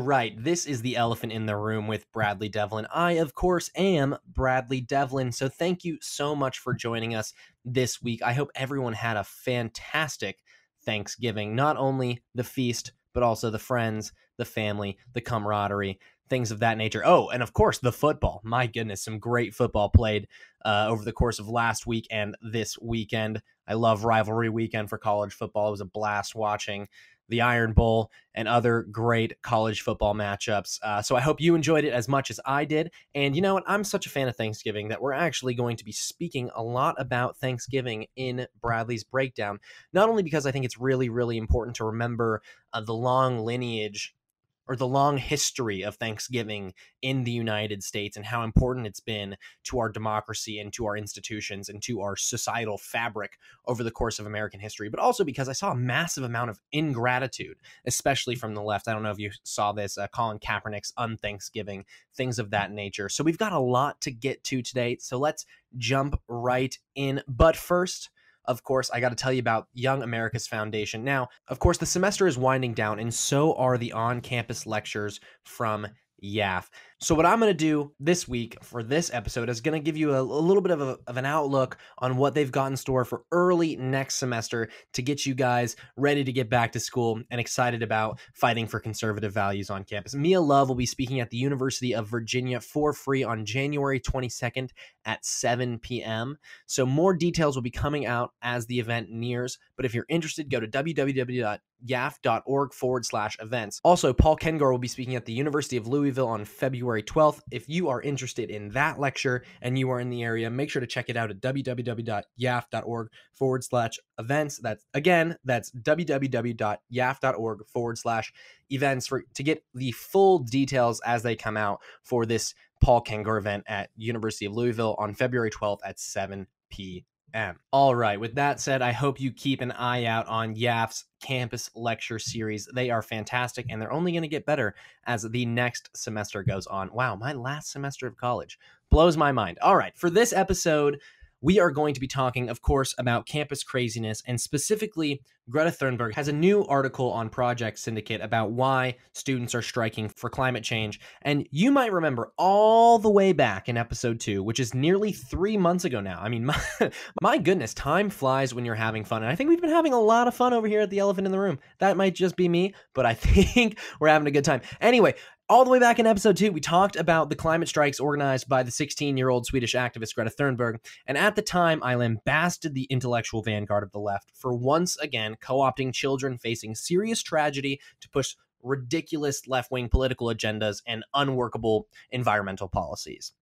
right, this is the elephant in the room with Bradley Devlin. I, of course, am Bradley Devlin, so thank you so much for joining us this week. I hope everyone had a fantastic Thanksgiving, not only the feast, but also the friends, the family, the camaraderie, things of that nature. Oh, and of course, the football. My goodness, some great football played over the course of last week and this weekend. I love rivalry weekend for college football. It was a blast watching the Iron Bowl and other great college football matchups. So I hope you enjoyed it as much as I did. And you know what? I'm such a fan of Thanksgiving that we're actually going to be speaking a lot about Thanksgiving in Bradley's breakdown, not only because I think it's really, really important to remember the long lineage or the long history of Thanksgiving in the United States and how important it's been to our democracy and to our institutions and to our societal fabric over the course of American history, but also because I saw a massive amount of ingratitude, especially from the left. I don't know if you saw this, Colin Kaepernick's unthanksgiving, things of that nature. So we've got a lot to get to today, so let's jump right in. But first, of course, I got to tell you about Young America's Foundation. Now, of course, the semester is winding down, and so are the on-campus lectures from YAF. So what I'm going to do this week for this episode is going to give you a little bit of an outlook on what they've got in store for early next semester to get you guys ready to get back to school and excited about fighting for conservative values on campus. Mia Love will be speaking at the University of Virginia for free on January 22nd at 7 p.m. So more details will be coming out as the event nears, but if you're interested, go to www.yaf.org/events. Also, Paul Kengar will be speaking at the University of Louisville on February 12th. If you are interested in that lecture and you are in the area, make sure to check it out at www.yaf.org/events. That's www.yaf.org/events to get the full details as they come out for this Paul Kengar event at University of Louisville on February 12th at 7 p.m. All right, with that said, I hope you keep an eye out on YAF's campus lecture series. They are fantastic, and they're only going to get better as the next semester goes on. Wow, my last semester of college blows my mind. All right, for this episode, we are going to be talking, of course, about campus craziness, and specifically, Greta Thunberg has a new article on Project Syndicate about why students are striking for climate change. And you might remember all the way back in episode 2, which is nearly 3 months ago now. I mean, my goodness, time flies when you're having fun. And I think we've been having a lot of fun over here at the Elephant in the Room. That might just be me, but I think we're having a good time. Anyway, all the way back in episode 2, we talked about the climate strikes organized by the 16-year-old Swedish activist Greta Thunberg, and at the time, I lambasted the intellectual vanguard of the left for once again co-opting children facing serious tragedy to push ridiculous left-wing political agendas and unworkable environmental policies.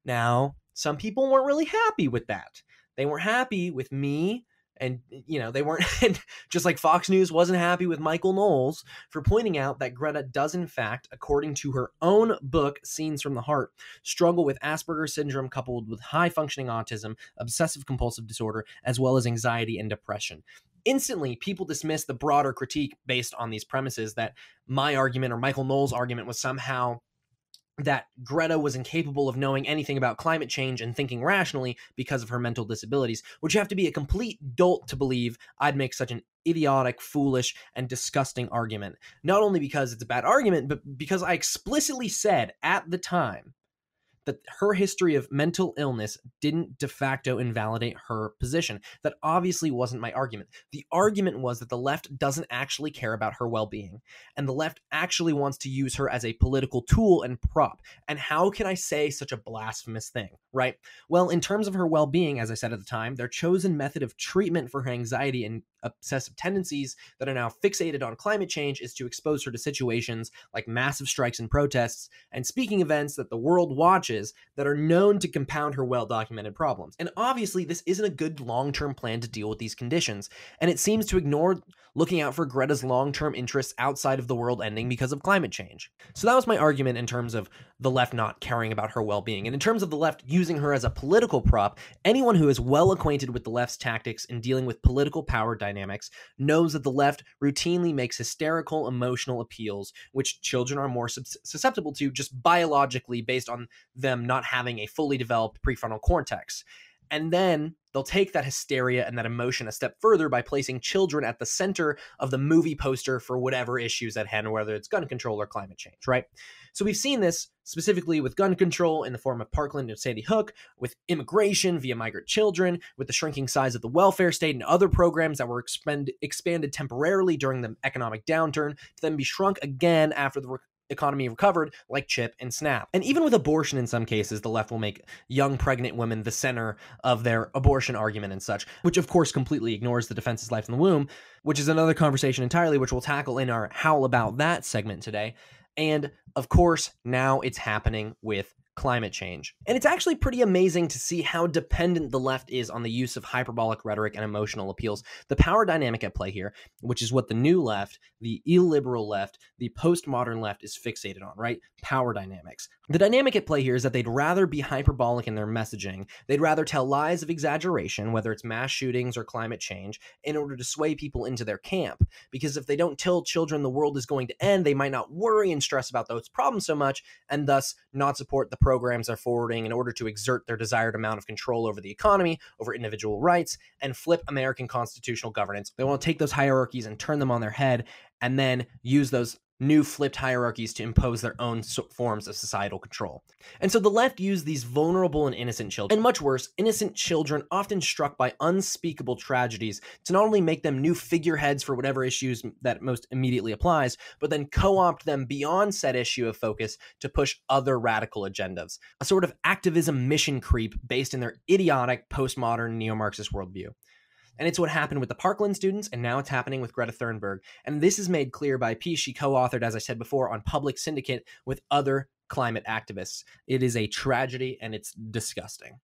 Now, some people weren't really happy with that. They weren't happy with me, and, you know, they weren't, just like Fox News wasn't happy with Michael Knowles for pointing out that Greta does, in fact, according to her own book, Scenes from the Heart, struggle with Asperger's syndrome coupled with high-functioning autism, obsessive-compulsive disorder, as well as anxiety and depression. Instantly, people dismiss the broader critique based on these premises that my argument or Michael Knowles' argument was somehow that Greta was incapable of knowing anything about climate change and thinking rationally because of her mental disabilities, which you have to be a complete dolt to believe I'd make such an idiotic, foolish, and disgusting argument. Not only because it's a bad argument, but because I explicitly said at the time that her history of mental illness didn't de facto invalidate her position. That obviously wasn't my argument. The argument was that the left doesn't actually care about her well-being, and the left actually wants to use her as a political tool and prop. And how can I say such a blasphemous thing, right? Well, in terms of her well-being, as I said at the time, their chosen method of treatment for her anxiety and obsessive tendencies that are now fixated on climate change is to expose her to situations like massive strikes and protests and speaking events that the world watches that are known to compound her well-documented problems. And obviously, this isn't a good long-term plan to deal with these conditions, and it seems to ignore looking out for Greta's long-term interests outside of the world ending because of climate change. So that was my argument in terms of the left not caring about her well-being. And in terms of the left using her as a political prop, anyone who is well acquainted with the left's tactics in dealing with political power dynamics knows that the left routinely makes hysterical emotional appeals, which children are more susceptible to just biologically based on them not having a fully developed prefrontal cortex. And then they'll take that hysteria and that emotion a step further by placing children at the center of the movie poster for whatever issues at hand, whether it's gun control or climate change, right? So we've seen this specifically with gun control in the form of Parkland and Sandy Hook, with immigration via migrant children, with the shrinking size of the welfare state and other programs that were expanded temporarily during the economic downturn to then be shrunk again after the economy recovered, like CHIP and SNAP. And even with abortion in some cases, the left will make young pregnant women the center of their abortion argument and such, which of course completely ignores the defenseless life in the womb, which is another conversation entirely, which we'll tackle in our Howl About That segment today. And of course, now it's happening with climate change. And it's actually pretty amazing to see how dependent the left is on the use of hyperbolic rhetoric and emotional appeals. The power dynamic at play here, which is what the new left, the illiberal left, the postmodern left is fixated on, right? Power dynamics. The dynamic at play here is that they'd rather be hyperbolic in their messaging. They'd rather tell lies of exaggeration, whether it's mass shootings or climate change, in order to sway people into their camp. Because if they don't tell children the world is going to end, they might not worry and stress about those problems so much, and thus not support the programs they're forwarding in order to exert their desired amount of control over the economy, over individual rights, and flip American constitutional governance. They want to take those hierarchies and turn them on their head, and then use those new flipped hierarchies to impose their own forms of societal control. And so the left use these vulnerable and innocent children, and much worse, innocent children often struck by unspeakable tragedies, to not only make them new figureheads for whatever issues that most immediately applies, but then co-opt them beyond said issue of focus to push other radical agendas. A sort of activism mission creep based in their idiotic postmodern neo-Marxist worldview. And it's what happened with the Parkland students, and now it's happening with Greta Thunberg. And this is made clear by a piece she co-authored, as I said before, on Public Syndicate with other climate activists. It is a tragedy, and it's disgusting.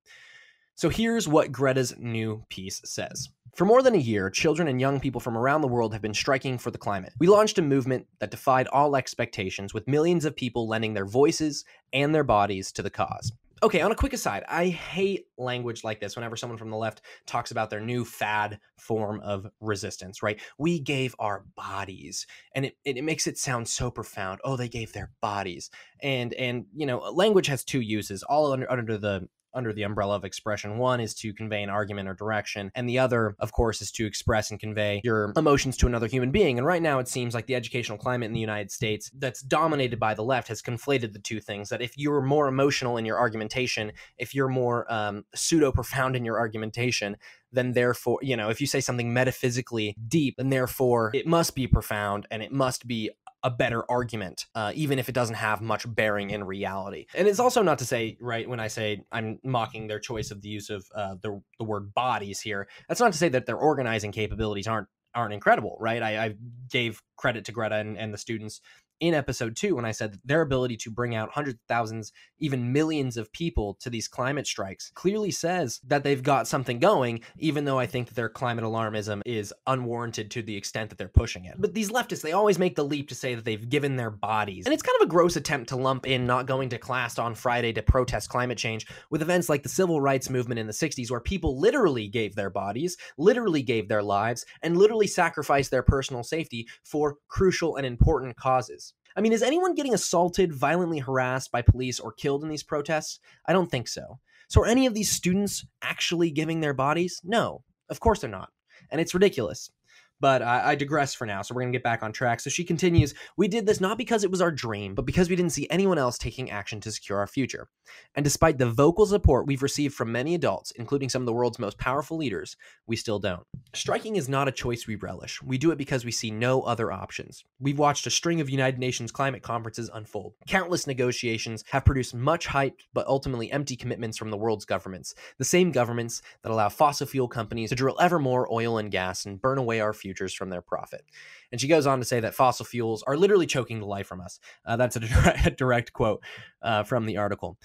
So here's what Greta's new piece says. For more than a year, children and young people from around the world have been striking for the climate. We launched a movement that defied all expectations, with millions of people lending their voices and their bodies to the cause. Okay, on a quick aside, I hate language like this whenever someone from the left talks about their new fad form of resistance, right? We gave our bodies, and it makes it sound so profound. Oh, they gave their bodies. And you know, language has two uses, all under the umbrella of expression. One is to convey an argument or direction, and the other, of course, is to express and convey your emotions to another human being. And right now, it seems like the educational climate in the United States that's dominated by the left has conflated the two things, that if you're more emotional in your argumentation, if you're more pseudo-profound in your argumentation, then therefore, you know, if you say something metaphysically deep, then therefore it must be profound and it must be a better argument, even if it doesn't have much bearing in reality. And it's also not to say, right, when I say I'm mocking their choice of the use of the word bodies here, that's not to say that their organizing capabilities aren't incredible, right? I gave credit to Greta and the students in episode 2 when I said that their ability to bring out hundreds of thousands, even millions of people to these climate strikes clearly says that they've got something going, even though I think that their climate alarmism is unwarranted to the extent that they're pushing it. But these leftists, they always make the leap to say that they've given their bodies. And it's kind of a gross attempt to lump in not going to class on Friday to protest climate change with events like the civil rights movement in the 60s, where people literally gave their bodies, literally gave their lives, and literally sacrificed their personal safety for crucial and important causes. I mean, is anyone getting assaulted, violently harassed by police, or killed in these protests? I don't think so. So are any of these students actually giving their bodies? No, of course they're not. And it's ridiculous. But I digress for now, so we're going to get back on track. So she continues, we did this not because it was our dream, but because we didn't see anyone else taking action to secure our future. And despite the vocal support we've received from many adults, including some of the world's most powerful leaders, we still don't. Striking is not a choice we relish. We do it because we see no other options. We've watched a string of United Nations climate conferences unfold. Countless negotiations have produced much hype, but ultimately empty commitments from the world's governments. The same governments that allow fossil fuel companies to drill ever more oil and gas and burn away our futures from their profit. And she goes on to say that fossil fuels are literally choking the life from us. That's a direct quote from the article.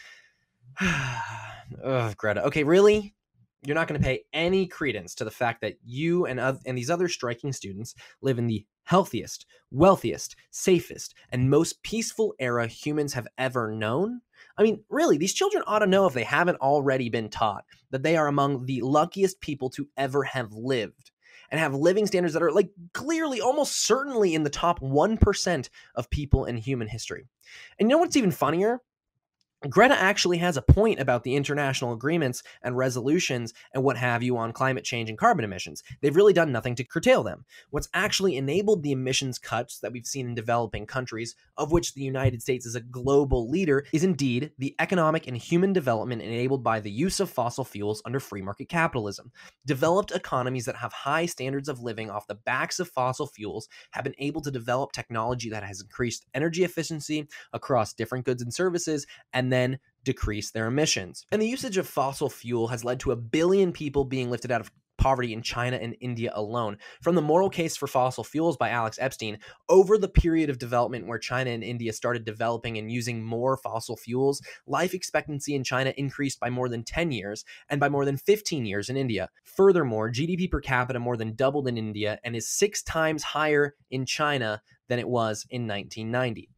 Ugh, Greta. Okay, really? You're not going to pay any credence to the fact that you and these other striking students live in the healthiest, wealthiest, safest, and most peaceful era humans have ever known? I mean, really, these children ought to know, if they haven't already been taught, that they are among the luckiest people to ever have lived, and have living standards that are like clearly, almost certainly in the top 1% of people in human history. And you know what's even funnier? Greta actually has a point about the international agreements and resolutions and what have you on climate change and carbon emissions. They've really done nothing to curtail them. What's actually enabled the emissions cuts that we've seen in developing countries, of which the United States is a global leader, is indeed the economic and human development enabled by the use of fossil fuels under free market capitalism. Developed economies that have high standards of living off the backs of fossil fuels have been able to develop technology that has increased energy efficiency across different goods and services, and then decrease their emissions. And the usage of fossil fuel has led to 1 billion people being lifted out of poverty in China and India alone. From The Moral Case for Fossil Fuels by Alex Epstein, over the period of development where China and India started developing and using more fossil fuels, life expectancy in China increased by more than 10 years and by more than 15 years in India. Furthermore, GDP per capita more than doubled in India and is 6 times higher in China than it was in 1990.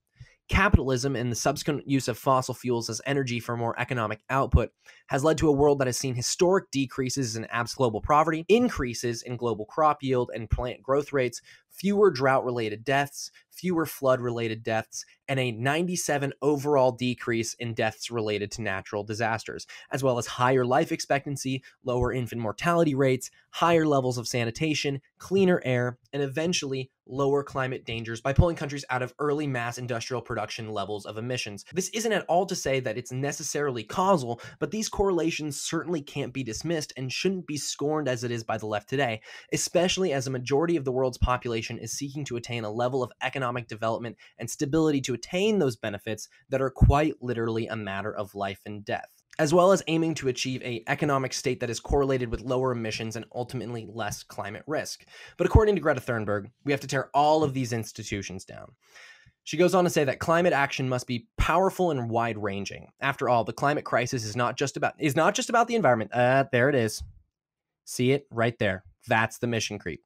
Capitalism and the subsequent use of fossil fuels as energy for more economic output has led to a world that has seen historic decreases in absolute global poverty, increases in global crop yield and plant growth rates, fewer drought-related deaths, fewer flood-related deaths, and a 97 overall decrease in deaths related to natural disasters, as well as higher life expectancy, lower infant mortality rates, higher levels of sanitation, cleaner air, and eventually lower climate dangers by pulling countries out of early mass industrial production levels of emissions. This isn't at all to say that it's necessarily causal, but these correlations certainly can't be dismissed and shouldn't be scorned as it is by the left today, especially as a majority of the world's population is seeking to attain a level of economic development and stability to attain those benefits that are quite literally a matter of life and death, as well as aiming to achieve an economic state that is correlated with lower emissions and ultimately less climate risk. But according to Greta Thunberg, we have to tear all of these institutions down. She goes on to say that climate action must be powerful and wide-ranging. After all, the climate crisis is not just about the environment. There it is. See it right there. That's the mission creep.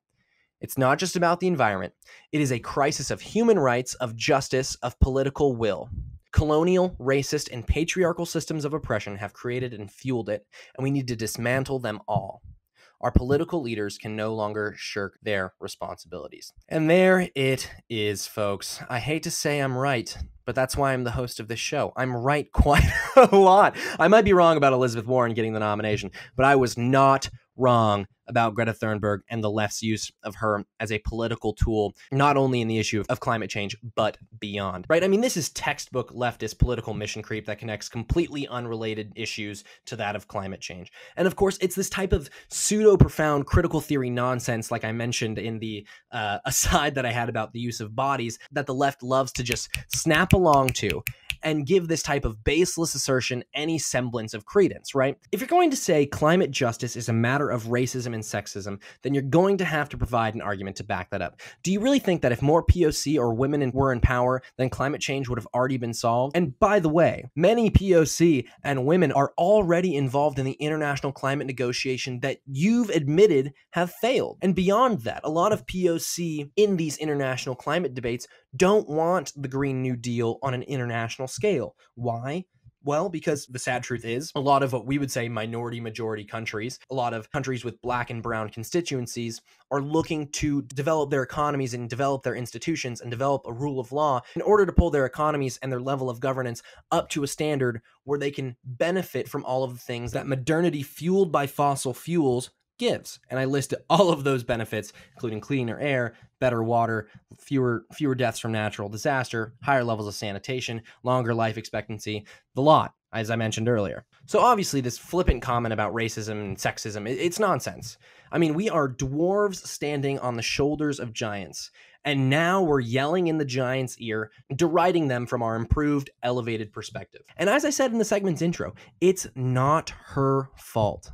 It's not just about the environment. It is a crisis of human rights, of justice, of political will. Colonial, racist, and patriarchal systems of oppression have created and fueled it, and we need to dismantle them all. Our political leaders can no longer shirk their responsibilities. And there it is, folks. I hate to say I'm right, but that's why I'm the host of this show. I'm right quite a lot. I might be wrong about Elizabeth Warren getting the nomination, but I was not wrong about Greta Thunberg and the left's use of her as a political tool, not only in the issue of climate change, but beyond, right? I mean, this is textbook leftist political mission creep that connects completely unrelated issues to that of climate change. And of course, it's this type of pseudo-profound critical theory nonsense, like I mentioned in the aside that I had about the use of bodies, that the left loves to just snap along to and give this type of baseless assertion any semblance of credence, right? If you're going to say climate justice is a matter of racism and sexism, then you're going to have to provide an argument to back that up. Do you really think that if more POC or women were in power, then climate change would have already been solved? And by the way, many POC and women are already involved in the international climate negotiation that you've admitted have failed. And beyond that, a lot of POC in these international climate debates don't want the Green New Deal on an international scale. Why? Well, because the sad truth is, a lot of what we would say minority-majority countries, a lot of countries with black and brown constituencies are looking to develop their economies and develop their institutions and develop a rule of law in order to pull their economies and their level of governance up to a standard where they can benefit from all of the things that modernity fueled by fossil fuels gives. And I listed all of those benefits, including cleaner air, better water, fewer deaths from natural disaster, higher levels of sanitation, longer life expectancy, the lot, as I mentioned earlier. So obviously this flippant comment about racism and sexism, it's nonsense. I mean, we are dwarves standing on the shoulders of giants, and now we're yelling in the giant's ear, deriding them from our improved, elevated perspective. And as I said in the segment's intro, it's not her fault.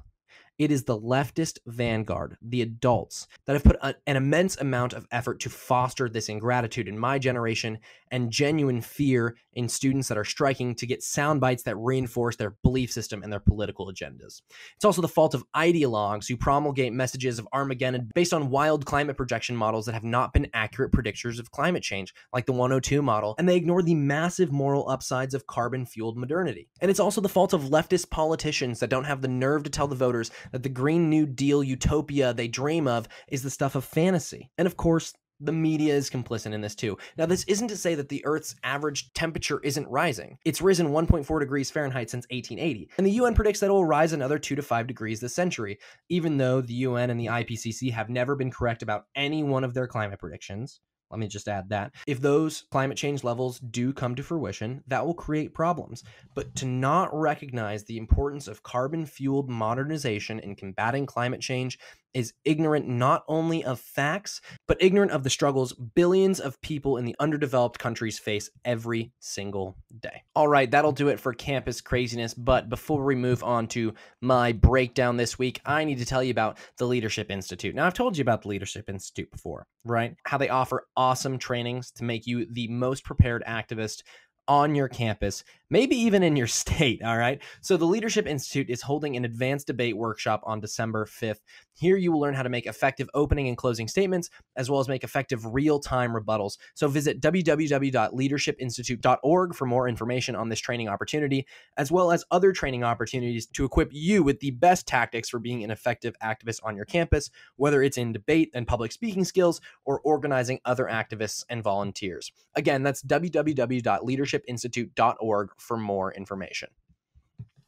It is the leftist vanguard, the adults, that have put an immense amount of effort to foster this ingratitude in my generation and genuine fear in students that are striking to get sound bites that reinforce their belief system and their political agendas. It's also the fault of ideologues who promulgate messages of Armageddon based on wild climate projection models that have not been accurate predictors of climate change, like the 102 model, and they ignore the massive moral upsides of carbon-fueled modernity. And it's also the fault of leftist politicians that don't have the nerve to tell the voters that the Green New Deal utopia they dream of is the stuff of fantasy. And of course, The media is complicit in this too. Now, this isn't to say that the Earth's average temperature isn't rising. It's risen 1.4 degrees Fahrenheit since 1880, and the UN predicts that it will rise another 2 to 5 degrees this century, even though the UN and the IPCC have never been correct about any one of their climate predictions. Let me just add that. If those climate change levels do come to fruition, that will create problems. But to not recognize the importance of carbon-fueled modernization in combating climate change is ignorant not only of facts, but ignorant of the struggles billions of people in the underdeveloped countries face every single day. All right, that'll do it for campus craziness. But before we move on to my breakdown this week, I need to tell you about the Leadership Institute. Now, I've told you about the Leadership Institute before, right? How they offer awesome trainings to make you the most prepared activist on your campus, maybe even in your state, all right? So the Leadership Institute is holding an advanced debate workshop on December 5th. Here you will learn how to make effective opening and closing statements, as well as make effective real-time rebuttals. So visit www.leadershipinstitute.org for more information on this training opportunity, as well as other training opportunities to equip you with the best tactics for being an effective activist on your campus, whether it's in debate and public speaking skills or organizing other activists and volunteers. Again, that's www.leadershipinstitute.org for more information.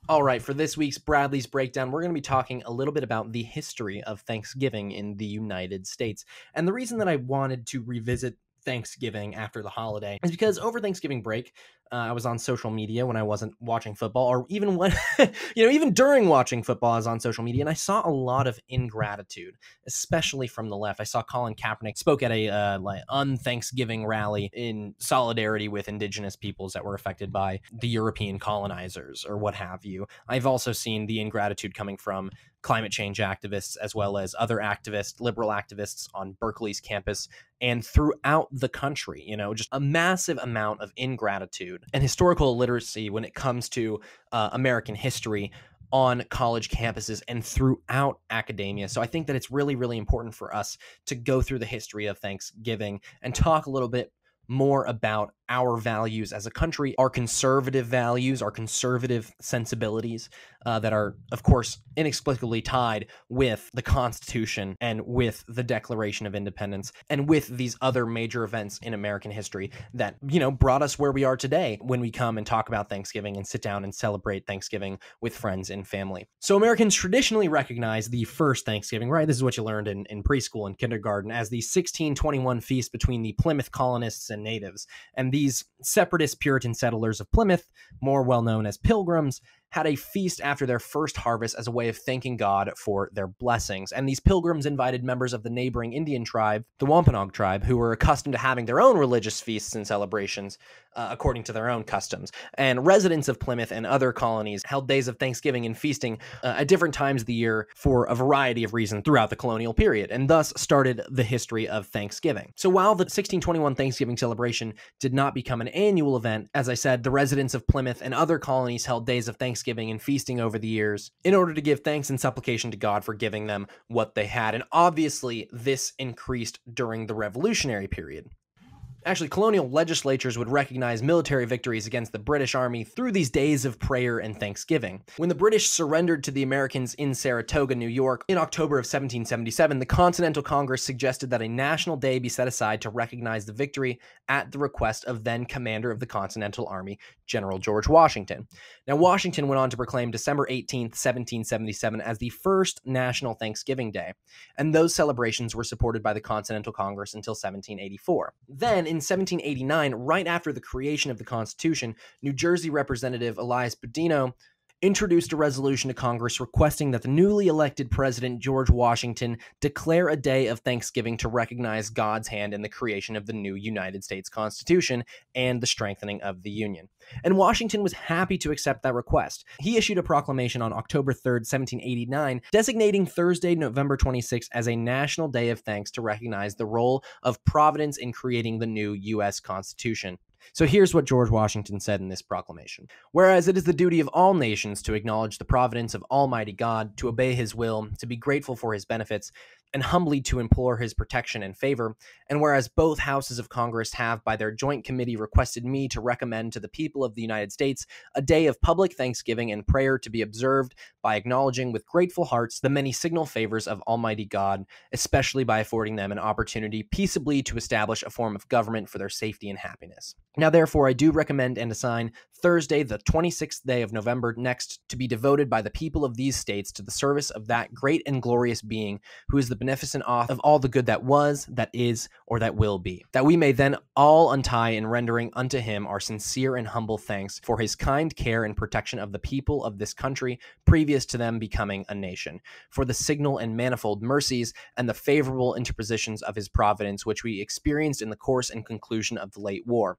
All right, for this week's Bradley's Breakdown, we're going to be talking a little bit about the history of Thanksgiving in the United States. And the reason that I wanted to revisit Thanksgiving after the holiday is because over Thanksgiving break, I was on social media when I wasn't watching football, or even when, even during watching football, I was on social media, and I saw a lot of ingratitude, especially from the left. I saw Colin Kaepernick spoke at a un-Thanksgiving rally in solidarity with indigenous peoples that were affected by the European colonizers or what have you. I've also seen the ingratitude coming from climate change activists, as well as other activists, liberal activists on Berkeley's campus and throughout the country, just a massive amount of ingratitude and historical illiteracy when it comes to American history on college campuses and throughout academia. So I think that it's really, really important for us to go through the history of Thanksgiving and talk a little bit more about our values as a country, our conservative values, our conservative sensibilities that are, of course, inexplicably tied with the Constitution and with the Declaration of Independence and with these other major events in American history that, brought us where we are today when we come and talk about Thanksgiving and sit down and celebrate Thanksgiving with friends and family. So Americans traditionally recognize the first Thanksgiving, right? This is what you learned in preschool and kindergarten, as the 1621 feast between the Plymouth colonists and natives. And these separatist Puritan settlers of Plymouth, more well known as Pilgrims, had a feast after their first harvest as a way of thanking God for their blessings. And these pilgrims invited members of the neighboring Indian tribe, the Wampanoag tribe, who were accustomed to having their own religious feasts and celebrations according to their own customs. And residents of Plymouth and other colonies held days of Thanksgiving and feasting at different times of the year for a variety of reasons throughout the colonial period, and thus started the history of Thanksgiving. So while the 1621 Thanksgiving celebration did not become an annual event, as I said, the residents of Plymouth and other colonies held days of Thanksgiving and feasting over the years in order to give thanks and supplication to God for giving them what they had. And obviously, this increased during the Revolutionary period. Actually, colonial legislatures would recognize military victories against the British Army through these days of prayer and thanksgiving. When the British surrendered to the Americans in Saratoga, New York, in October of 1777, the Continental Congress suggested that a national day be set aside to recognize the victory at the request of then Commander of the Continental Army, General George Washington. Now, Washington went on to proclaim December 18th, 1777 as the first National Thanksgiving Day, and those celebrations were supported by the Continental Congress until 1784. Then, in 1789, right after the creation of the Constitution, New Jersey Representative Elias Boudinot introduced a resolution to Congress requesting that the newly elected President George Washington declare a day of Thanksgiving to recognize God's hand in the creation of the new United States Constitution and the strengthening of the Union. And Washington was happy to accept that request. He issued a proclamation on October 3rd, 1789, designating Thursday, November 26th as a national day of thanks to recognize the role of Providence in creating the new U.S. Constitution. So here's what George Washington said in this proclamation. Whereas it is the duty of all nations to acknowledge the providence of Almighty God, to obey his will, to be grateful for his benefits, and humbly to implore his protection and favor. And whereas both houses of Congress have, by their joint committee, requested me to recommend to the people of the United States a day of public thanksgiving and prayer to be observed by acknowledging with grateful hearts the many signal favors of Almighty God, especially by affording them an opportunity peaceably to establish a form of government for their safety and happiness. Now, therefore, I do recommend and assign Thursday, the 26th day of November next, to be devoted by the people of these states to the service of that great and glorious being who is the beneficent author of all the good that was, that is, or that will be, that we may then all untie in rendering unto him our sincere and humble thanks for his kind care and protection of the people of this country previous to them becoming a nation, for the signal and manifold mercies and the favorable interpositions of his providence which we experienced in the course and conclusion of the late war,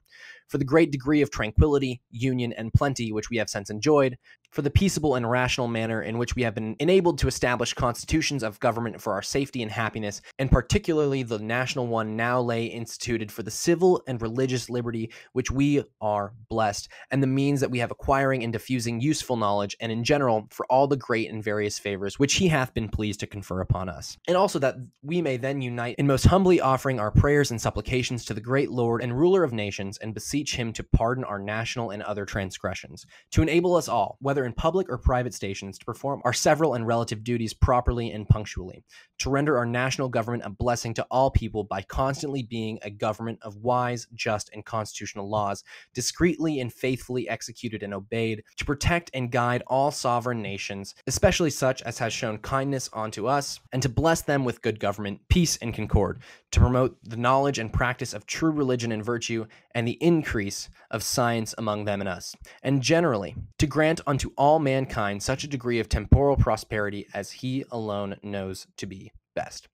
for the great degree of tranquility, union, and plenty which we have since enjoyed, for the peaceable and rational manner in which we have been enabled to establish constitutions of government for our safety and happiness, and particularly the national one now lay instituted for the civil and religious liberty which we are blessed, and the means that we have acquiring and diffusing useful knowledge, and in general for all the great and various favors which he hath been pleased to confer upon us. And also that we may then unite in most humbly offering our prayers and supplications to the great Lord and ruler of nations, and beseech him to pardon our national and other transgressions, to enable us all, whether in public or private stations, to perform our several and relative duties properly and punctually, to render our national government a blessing to all people by constantly being a government of wise, just, and constitutional laws, discreetly and faithfully executed and obeyed, to protect and guide all sovereign nations, especially such as has shown kindness unto us, and to bless them with good government, peace, and concord, to promote the knowledge and practice of true religion and virtue, and the increase of science among them and us, and generally to grant unto all mankind such a degree of temporal prosperity as he alone knows to be best.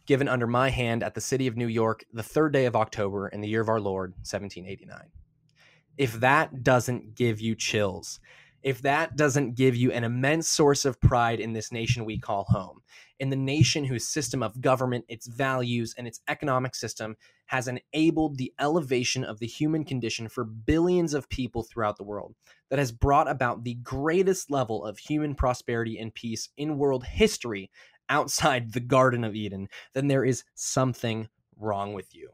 Given under my hand at the city of New York, the 3rd day of October in the year of our Lord, 1789. If that doesn't give you chills, if that doesn't give you an immense source of pride in this nation we call home, in the nation whose system of government, its values, and its economic system has enabled the elevation of the human condition for billions of people throughout the world, that has brought about the greatest level of human prosperity and peace in world history outside the Garden of Eden, then there is something wrong with you.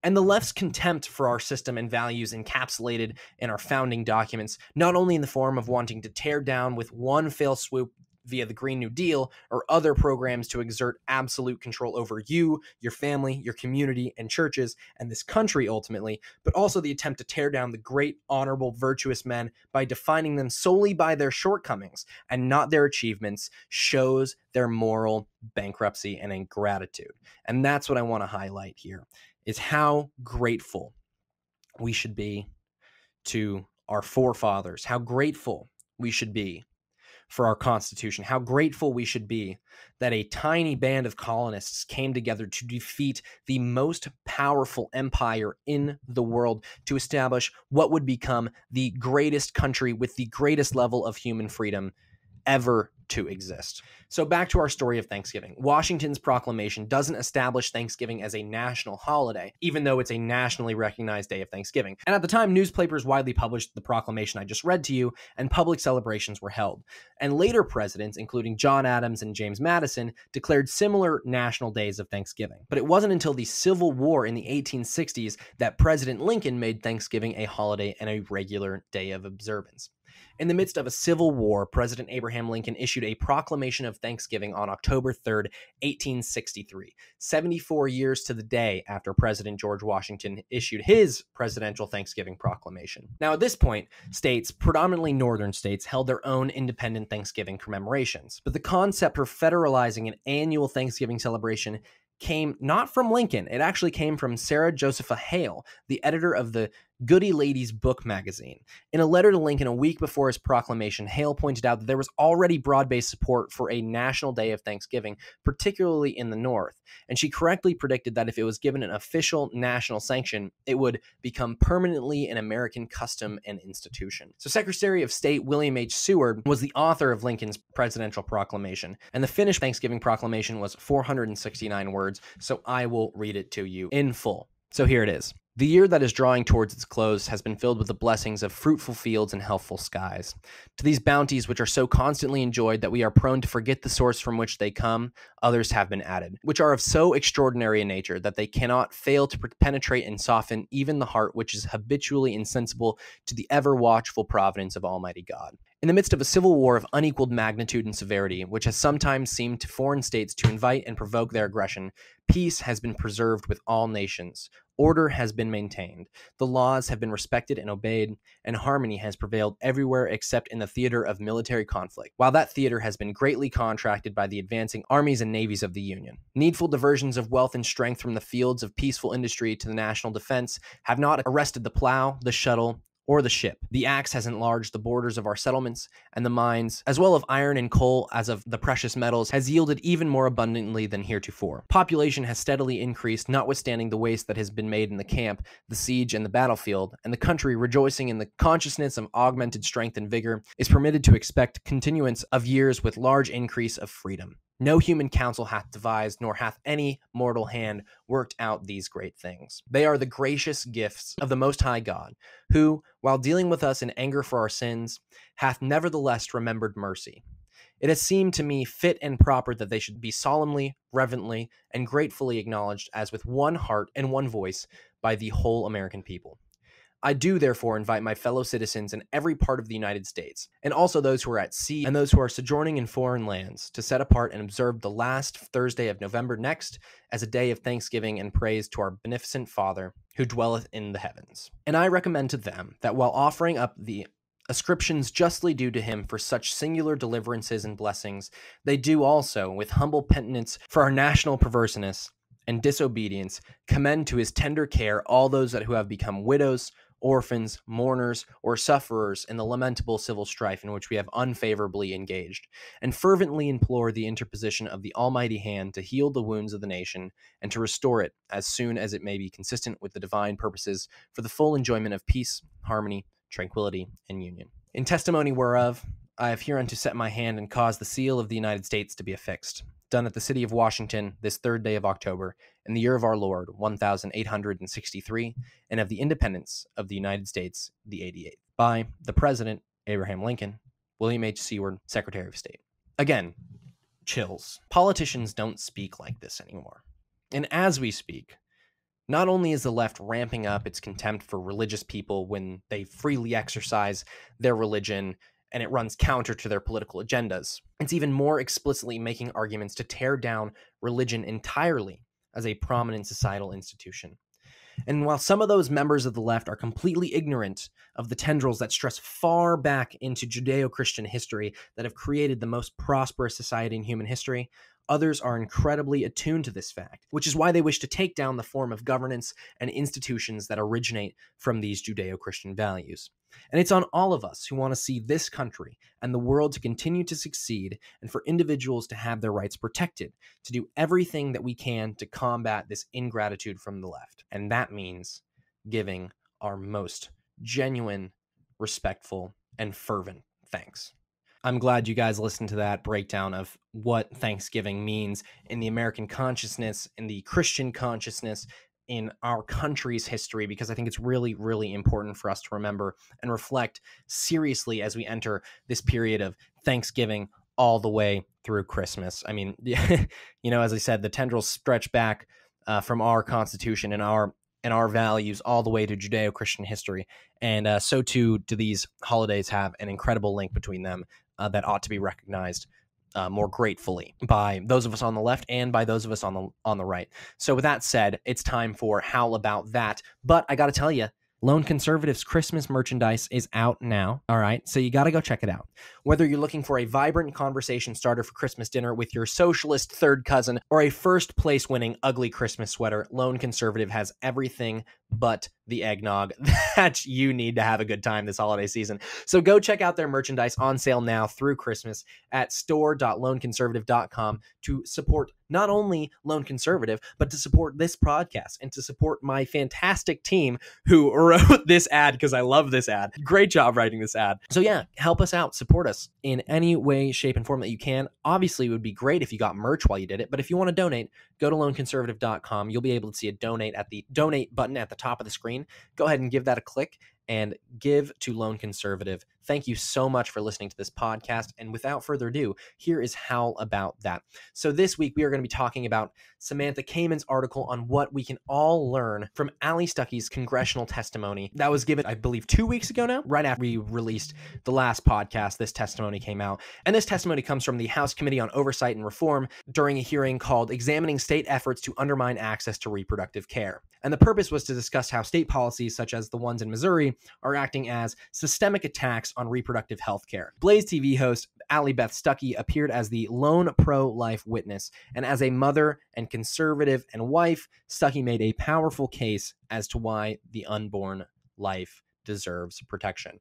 And the left's contempt for our system and values encapsulated in our founding documents, not only in the form of wanting to tear down with one fell swoop via the Green New Deal or other programs to exert absolute control over you, your family, your community, and churches, and this country ultimately, but also the attempt to tear down the great, honorable, virtuous men by defining them solely by their shortcomings and not their achievements, shows their moral bankruptcy and ingratitude. And that's what I want to highlight here, is how grateful we should be to our forefathers, how grateful we should be for our Constitution, how grateful we should be that a tiny band of colonists came together to defeat the most powerful empire in the world to establish what would become the greatest country with the greatest level of human freedom ever to exist. So back to our story of Thanksgiving. Washington's proclamation doesn't establish Thanksgiving as a national holiday, even though it's a nationally recognized day of Thanksgiving. And at the time, newspapers widely published the proclamation I just read to you, and public celebrations were held. And later presidents, including John Adams and James Madison, declared similar national days of Thanksgiving. But it wasn't until the Civil War in the 1860s that President Lincoln made Thanksgiving a holiday and a regular day of observance. In the midst of a civil war, President Abraham Lincoln issued a proclamation of Thanksgiving on October 3rd, 1863, 74 years to the day after President George Washington issued his presidential Thanksgiving proclamation. Now, at this point, states, predominantly northern states, held their own independent Thanksgiving commemorations. But the concept for federalizing an annual Thanksgiving celebration came not from Lincoln. It actually came from Sarah Josepha Hale, the editor of the Goody Ladies book magazine. In a letter to Lincoln a week before his proclamation, Hale pointed out that there was already broad-based support for a national day of Thanksgiving, particularly in the North, and she correctly predicted that if it was given an official national sanction, it would become permanently an American custom and institution. So Secretary of State William H. Seward was the author of Lincoln's presidential proclamation, and the finished Thanksgiving proclamation was 469 words, so I will read it to you in full. So here it is. The year that is drawing towards its close has been filled with the blessings of fruitful fields and healthful skies. To these bounties, which are so constantly enjoyed that we are prone to forget the source from which they come, others have been added, which are of so extraordinary a nature that they cannot fail to penetrate and soften even the heart which is habitually insensible to the ever-watchful providence of Almighty God. In the midst of a civil war of unequaled magnitude and severity, which has sometimes seemed to foreign states to invite and provoke their aggression, peace has been preserved with all nations. Order has been maintained, the laws have been respected and obeyed, and harmony has prevailed everywhere except in the theater of military conflict, while that theater has been greatly contracted by the advancing armies and navies of the Union. Needful diversions of wealth and strength from the fields of peaceful industry to the national defense have not arrested the plow, the shuttle, or the ship. The axe has enlarged the borders of our settlements, and the mines, as well of iron and coal as of the precious metals, has yielded even more abundantly than heretofore. Population has steadily increased, notwithstanding the waste that has been made in the camp, the siege, and the battlefield, and the country, rejoicing in the consciousness of augmented strength and vigor, is permitted to expect continuance of years with large increase of freedom. No human counsel hath devised, nor hath any mortal hand worked out these great things. They are the gracious gifts of the Most High God, who, while dealing with us in anger for our sins, hath nevertheless remembered mercy. It has seemed to me fit and proper that they should be solemnly, reverently, and gratefully acknowledged as with one heart and one voice by the whole American people. I do therefore invite my fellow citizens in every part of the United States, and also those who are at sea and those who are sojourning in foreign lands, to set apart and observe the last Thursday of November next as a day of thanksgiving and praise to our beneficent Father, who dwelleth in the heavens. And I recommend to them that while offering up the ascriptions justly due to him for such singular deliverances and blessings, they do also, with humble penitence for our national perverseness and disobedience, commend to his tender care all those that who have become widows, orphans, mourners, or sufferers in the lamentable civil strife in which we have unfavorably engaged, and fervently implore the interposition of the Almighty hand to heal the wounds of the nation and to restore it as soon as it may be consistent with the divine purposes for the full enjoyment of peace, harmony, tranquility, and union. In testimony whereof, I have hereunto set my hand and caused the seal of the United States to be affixed, done at the city of Washington this 3rd day of October, in the year of our Lord, 1863, and of the independence of the United States, the 88th, by the President, Abraham Lincoln, William H. Seward, Secretary of State. Again, chills. Politicians don't speak like this anymore. And as we speak, not only is the left ramping up its contempt for religious people when they freely exercise their religion and it runs counter to their political agendas, it's even more explicitly making arguments to tear down religion entirely as a prominent societal institution. And while some of those members of the left are completely ignorant of the tendrils that stress far back into Judeo-Christian history that have created the most prosperous society in human history, others are incredibly attuned to this fact, which is why they wish to take down the form of governance and institutions that originate from these Judeo-Christian values. And it's on all of us who want to see this country and the world to continue to succeed and for individuals to have their rights protected, to do everything that we can to combat this ingratitude from the left. And that means giving our most genuine, respectful, and fervent thanks. I'm glad you guys listened to that breakdown of what Thanksgiving means in the American consciousness, in the Christian consciousness, in our country's history, because I think it's really, really important for us to remember and reflect seriously as we enter this period of Thanksgiving all the way through Christmas. I mean, as I said, the tendrils stretch back from our Constitution and our values all the way to Judeo-Christian history, and so too do these holidays have an incredible link between them that ought to be recognized more gratefully by those of us on the left and by those of us on the right. So with that said, it's time for Howl About That. But I got to tell you, Lone Conservative's Christmas merchandise is out now. All right, so you got to go check it out. Whether you're looking for a vibrant conversation starter for Christmas dinner with your socialist third cousin or a first place winning ugly Christmas sweater, Lone Conservative has everything but the eggnog that you need to have a good time this holiday season. So go check out their merchandise on sale now through Christmas at store.loneconservative.com to support not only Lone Conservative, but to support this podcast and to support my fantastic team who wrote this ad, because I love this ad. Great job writing this ad. So yeah, help us out, support us in any way, shape, and form that you can. Obviously, it would be great if you got merch while you did it, but if you want to donate, go to loneconservative.com. You'll be able to see a donate button at the top of the screen. Go ahead and give that a click and give to Lone Conservative. Thank you so much for listening to this podcast. And without further ado, here is how about that. So this week, we are going to be talking about Samantha Kamen's article on what we can all learn from Allie Stuckey's congressional testimony that was given, I believe, 2 weeks ago now, right after we released the last podcast. This testimony came out. And this testimony comes from the House Committee on Oversight and Reform during a hearing called Examining State Efforts to Undermine Access to Reproductive Care. And the purpose was to discuss how state policies, such as the ones in Missouri, are acting as systemic attacks on reproductive health care. Blaze TV host Allie Beth Stuckey appeared as the lone pro-life witness, and as a mother and conservative and wife, Stuckey made a powerful case as to why the unborn life deserves protection.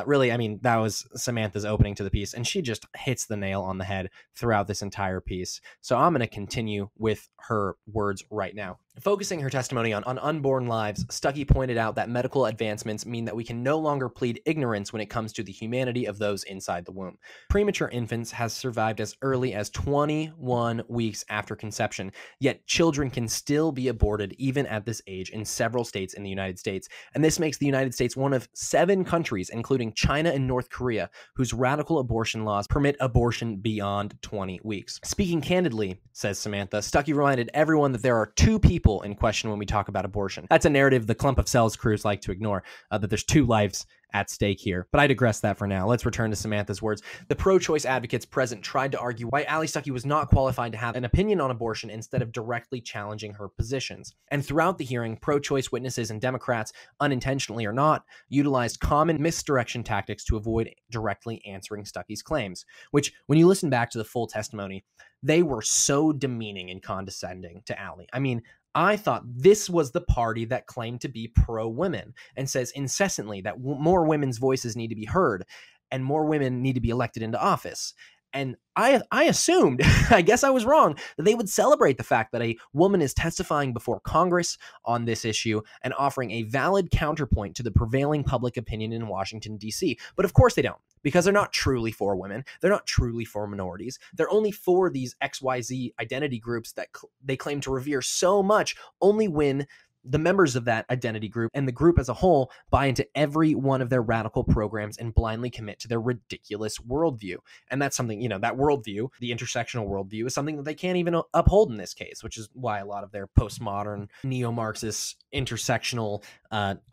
Really, I mean, that was Samantha's opening to the piece, and she just hits the nail on the head throughout this entire piece. So I'm going to continue with her words right now. Focusing her testimony on unborn lives, Stuckey pointed out that medical advancements mean that we can no longer plead ignorance when it comes to the humanity of those inside the womb. Premature infants has survived as early as 21 weeks after conception, yet children can still be aborted even at this age in several states in the United States. And this makes the United States one of 7 countries, including China and North Korea, whose radical abortion laws permit abortion beyond 20 weeks. Speaking candidly, says Samantha, Stuckey reminded everyone that there are 2 people in question when we talk about abortion. That's a narrative the Clump of Cells crews like to ignore, that there's 2 lives at stake here. But I digress that for now. Let's return to Samantha's words. The pro-choice advocates present tried to argue why Allie Stuckey was not qualified to have an opinion on abortion instead of directly challenging her positions. And throughout the hearing, pro-choice witnesses and Democrats, unintentionally or not, utilized common misdirection tactics to avoid directly answering Stuckey's claims, which, when you listen back to the full testimony, they were so demeaning and condescending to Allie. I mean, I thought this was the party that claimed to be pro-women and says incessantly that more women's voices need to be heard and more women need to be elected into office. And I assumed, I guess I was wrong, that they would celebrate the fact that a woman is testifying before Congress on this issue and offering a valid counterpoint to the prevailing public opinion in Washington, D.C. But of course they don't, because they're not truly for women. They're not truly for minorities. They're only for these XYZ identity groups that they claim to revere so much, only when the members of that identity group and the group as a whole buy into every one of their radical programs and blindly commit to their ridiculous worldview. And that's something, that worldview, the intersectional worldview, is something that they can't even uphold in this case, which is why a lot of their postmodern, neo-Marxist, intersectional,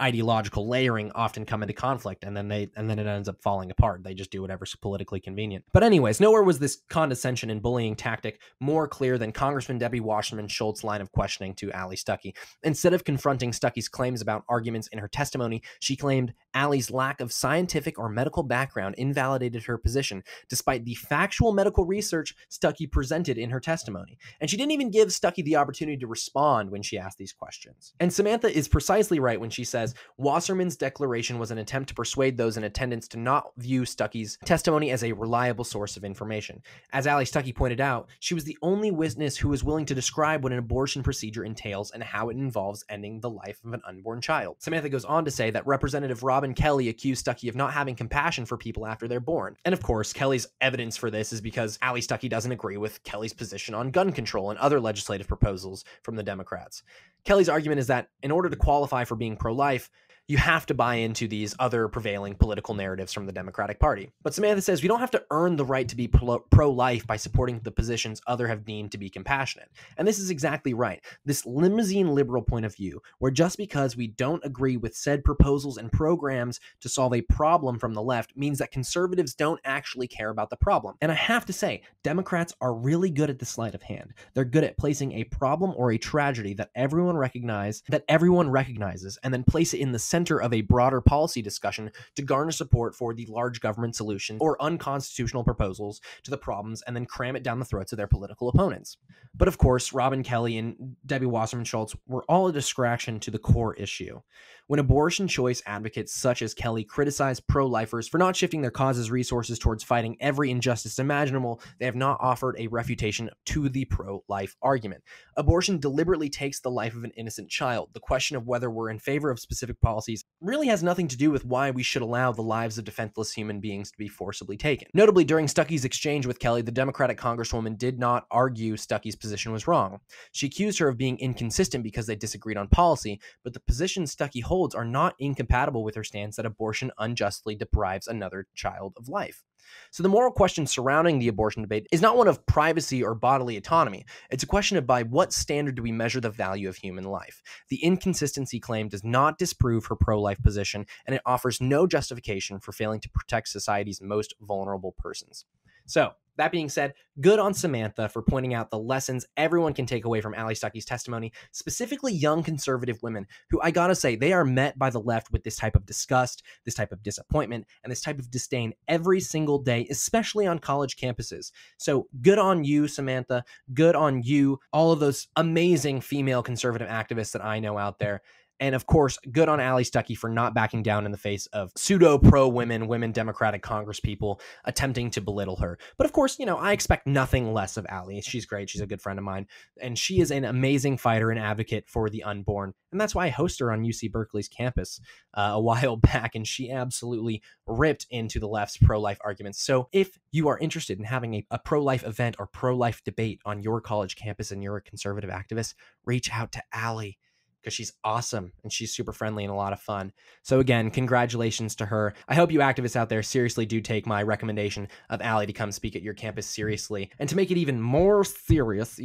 ideological layering often come into conflict, and then it ends up falling apart. They just do whatever's politically convenient. But anyways, nowhere was this condescension and bullying tactic more clear than Congressman Debbie Wasserman Schultz's line of questioning to Allie Stuckey. Instead of confronting Stuckey's claims about arguments in her testimony, she claimed Allie's lack of scientific or medical background invalidated her position, despite the factual medical research Stuckey presented in her testimony. And she didn't even give Stuckey the opportunity to respond when she asked these questions. And Samantha is precisely right when she says Wasserman's declaration was an attempt to persuade those in attendance to not view Stuckey's testimony as a reliable source of information. As Allie Stuckey pointed out, she was the only witness who was willing to describe what an abortion procedure entails and how it involves ending the life of an unborn child. Samantha goes on to say that Representative Robin Kelly accused Stuckey of not having compassion for people after they're born. And of course, Kelly's evidence for this is because Allie Stuckey doesn't agree with Kelly's position on gun control and other legislative proposals from the Democrats. Kelly's argument is that in order to qualify for being pro-life, you have to buy into these other prevailing political narratives from the Democratic Party. But Samantha says we don't have to earn the right to be pro-life by supporting the positions others have deemed to be compassionate. And this is exactly right. This limousine liberal point of view, where just because we don't agree with said proposals and programs to solve a problem from the left means that conservatives don't actually care about the problem. And I have to say, Democrats are really good at the sleight of hand. They're good at placing a problem or a tragedy that everyone recognizes and then place it in the center of a broader policy discussion to garner support for the large government solution or unconstitutional proposals to the problems and then cram it down the throats of their political opponents. But of course, Robin Kelly and Debbie Wasserman Schultz were all a distraction to the core issue, When abortion choice advocates such as Kelly criticize pro-lifers for not shifting their cause's resources towards fighting every injustice imaginable, they have not offered a refutation to the pro-life argument. Abortion deliberately takes the life of an innocent child. The question of whether we're in favor of specific policies really has nothing to do with why we should allow the lives of defenseless human beings to be forcibly taken. Notably, during Stuckey's exchange with Kelly, the Democratic Congresswoman did not argue Stuckey's position was wrong. She accused her of being inconsistent because they disagreed on policy, but the positions Stuckey holds are not incompatible with her stance that abortion unjustly deprives another child of life. So the moral question surrounding the abortion debate is not one of privacy or bodily autonomy. It's a question of by what standard do we measure the value of human life. The inconsistency claim does not disprove her pro-life position, and it offers no justification for failing to protect society's most vulnerable persons. So, that being said, good on Samantha for pointing out the lessons everyone can take away from Allie Stuckey's testimony, specifically young conservative women who, I gotta say, they are met by the left with this type of disgust, this type of disappointment, and this type of disdain every single day, especially on college campuses. So good on you, Samantha. Good on you, all of those amazing female conservative activists that I know out there. And of course, good on Allie Stuckey for not backing down in the face of pseudo women Democratic Congress people attempting to belittle her. But of course, I expect nothing less of Allie. She's great. She's a good friend of mine. And she is an amazing fighter and advocate for the unborn. And that's why I hosted her on UC Berkeley's campus a while back. And she absolutely ripped into the left's pro-life arguments. So if you are interested in having a pro-life event or pro-life debate on your college campus and you're a conservative activist, reach out to Allie, because she's awesome and she's super friendly and a lot of fun. So again, congratulations to her. I hope you activists out there seriously do take my recommendation of Allie to come speak at your campus seriously. And to make it even more serious,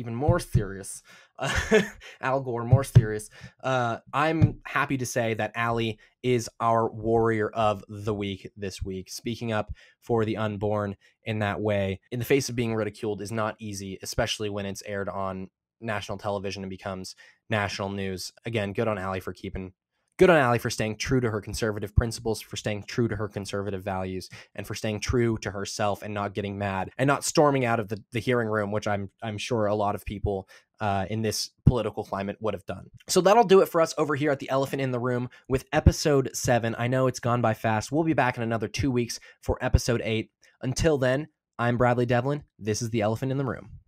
Al Gore, more serious, I'm happy to say that Allie is our warrior of the week this week. Speaking up for the unborn in that way, in the face of being ridiculed, is not easy, especially when it's aired on national television and becomes national news. Again, good on Allie for staying true to her conservative principles, for staying true to her conservative values, and for staying true to herself and not getting mad and not storming out of the hearing room, which I'm sure a lot of people in this political climate would have done. So that'll do it for us over here at the Elephant in the Room with episode 7. I know it's gone by fast. We'll be back in another 2 weeks for episode 8. Until then, I'm Bradley Devlin. This is the Elephant in the Room.